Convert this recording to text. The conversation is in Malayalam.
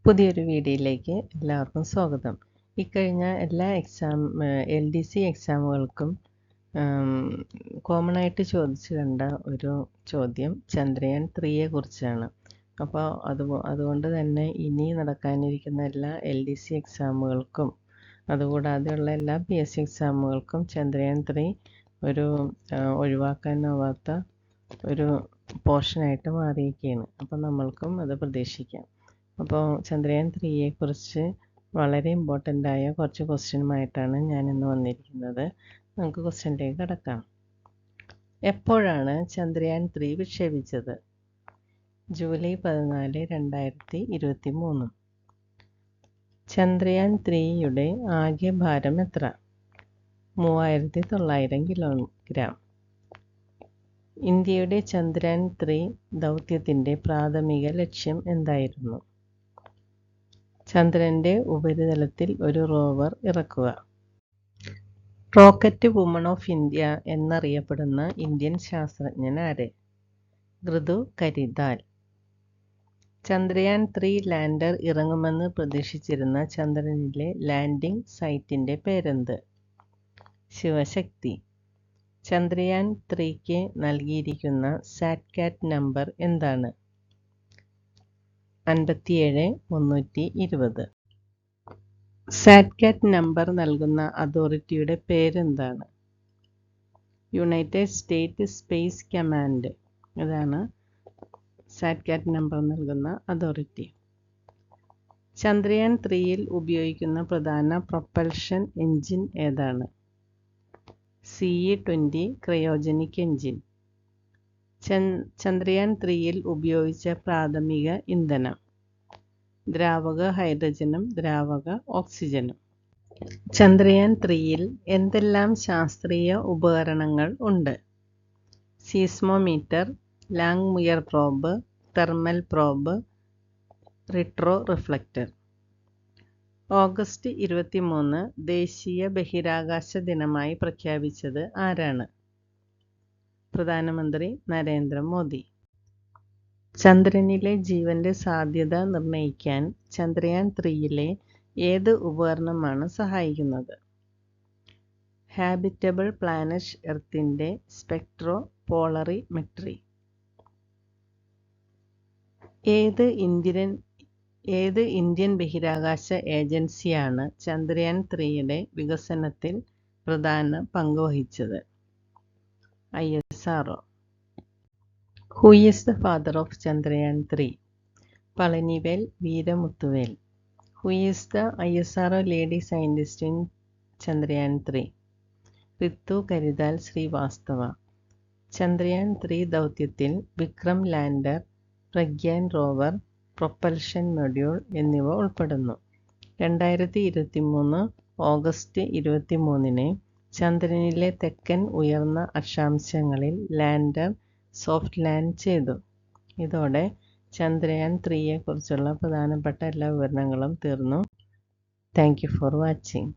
പുതിയൊരു വീഡിയോയിലേക്ക് എല്ലാവർക്കും സ്വാഗതം. ഇക്കഴിഞ്ഞ എല്ലാ LDC എക്സാമുകൾക്കും കോമൺ ആയിട്ട് ചോദിച്ചു കണ്ട ഒരു ചോദ്യം ചന്ദ്രയാൻ 3യെ കുറിച്ചാണ്. അപ്പോൾ അതുകൊണ്ട് തന്നെ ഇനി നടക്കാനിരിക്കുന്ന എല്ലാ LDC എക്സാമുകൾക്കും അതുകൂടാതെയുള്ള എല്ലാ PSC എക്സാമുകൾക്കും ചന്ദ്രയാൻ 3 ഒരു ഒഴിവാക്കാനാവാത്ത ഒരു പോർഷനായിട്ട് മാറിയിരിക്കുകയാണ്. അപ്പോൾ നമ്മൾക്കും അത് പ്രതീക്ഷിക്കാം. അപ്പോൾ ചന്ദ്രയാൻ 3യെ കുറിച്ച് വളരെ ഇമ്പോർട്ടൻ്റ് ആയ കുറച്ച് ക്വസ്റ്റ്യനുമായിട്ടാണ് ഞാൻ ഇന്ന് വന്നിരിക്കുന്നത്. നമുക്ക് ക്വസ്റ്റ്യനിലേക്ക് കടക്കാം. എപ്പോഴാണ് ചന്ദ്രയാൻ 3 വിക്ഷേപിച്ചത്? ജൂലൈ 14, 2023. ചന്ദ്രയാൻ 3യുടെ ആകെ ഭാരം എത്ര? 3900 കിലോഗ്രാം. ഇന്ത്യയുടെ ചന്ദ്രയാൻ 3 ദൗത്യത്തിൻ്റെ പ്രാഥമിക ലക്ഷ്യം എന്തായിരുന്നു? ചന്ദ്രൻ്റെ ഉപരിതലത്തിൽ ഒരു റോവർ ഇറക്കുക. റോക്കറ്റ് വുമൺ ഓഫ് ഇന്ത്യ എന്നറിയപ്പെടുന്ന ഇന്ത്യൻ ശാസ്ത്രജ്ഞൻ ആര്? ഋതു കരിദാൽ. ചന്ദ്രയാൻ 3 ലാൻഡർ ഇറങ്ങുമെന്ന് പ്രതീക്ഷിച്ചിരുന്ന ചന്ദ്രനിലെ ലാൻഡിംഗ് സൈറ്റിൻ്റെ പേരെന്ത്? ശിവശക്തി. ചന്ദ്രയാൻ 3ക്ക് നൽകിയിരിക്കുന്ന സാറ്റ്കാറ്റ് നമ്പർ എന്താണ്? 57320. സാറ്റ്കാറ്റ് നമ്പർ നൽകുന്ന അതോറിറ്റിയുടെ പേരെന്താണ്? United state space command. ഇതാണ് സാറ്റ്കാറ്റ് നമ്പർ നൽകുന്ന അതോറിറ്റി. ചന്ദ്രയാൻ 3യിൽ ഉപയോഗിക്കുന്ന പ്രധാന പ്രൊപ്പൽഷൻ എഞ്ചിൻ ഏതാണ്? CE-20 cryogenic engine. ചന്ദ്രയാൻ 3യിൽ ഉപയോഗിച്ച പ്രാഥമിക ഇന്ധനം ദ്രാവക ഹൈഡ്രജനും ദ്രാവക ഓക്സിജനും. ചന്ദ്രയാൻ 3യിൽ എന്തെല്ലാം ശാസ്ത്രീയ ഉപകരണങ്ങൾ ഉണ്ട്? Seismometer, Langmuir probe, thermal probe, retro reflector. August 23 ദേശീയ ബഹിരാകാശ ദിനമായി പ്രഖ്യാപിച്ചത് ആരാണ്? പ്രധാനമന്ത്രി നരേന്ദ്രമോദി. ചന്ദ്രനിലെ ജീവന്റെ സാധ്യത നിർണ്ണയിക്കാൻ ചന്ദ്രയാൻ 3യിലെ ഏത് ഉപകരണമാണ് സഹായിക്കുന്നത്? Habitable planet എർത്തിൻ്റെ സ്പെക്ട്രോ പോളറിമെട്രി. ഏത് ഇന്ത്യൻ ബഹിരാകാശ ഏജൻസിയാണ് ചന്ദ്രയാൻ 3യുടെ വികസനത്തിൽ പ്രധാന പങ്ക് വഹിച്ചത്? ISRO. Who is the father of Chandrayaan 3? Palanivel Veeramuthuvelle. Who is the ISRO lady scientist in Chandrayaan 3? Ritu Karidal Srivastava. Chandrayaan 3 ദൗത്യത്തിൽ Vikram lander, Pragyan rover, propulsion module എന്നിവ ഉൾപ്പെടുന്നു. 2023 ഓഗസ്റ്റ് 23 ചന്ദ്രനിലെ തെക്കൻ ഉയർന്ന അക്ഷാംശങ്ങളിൽ ലാൻഡർ സോഫ്റ്റ് ലാൻഡ് ചെയ്തു. ഇതോടെ ചന്ദ്രയാൻ 3യെ കുറിച്ചുള്ള പ്രധാനപ്പെട്ട എല്ലാ വിവരണങ്ങളും തീർന്നു. Thank you for watching.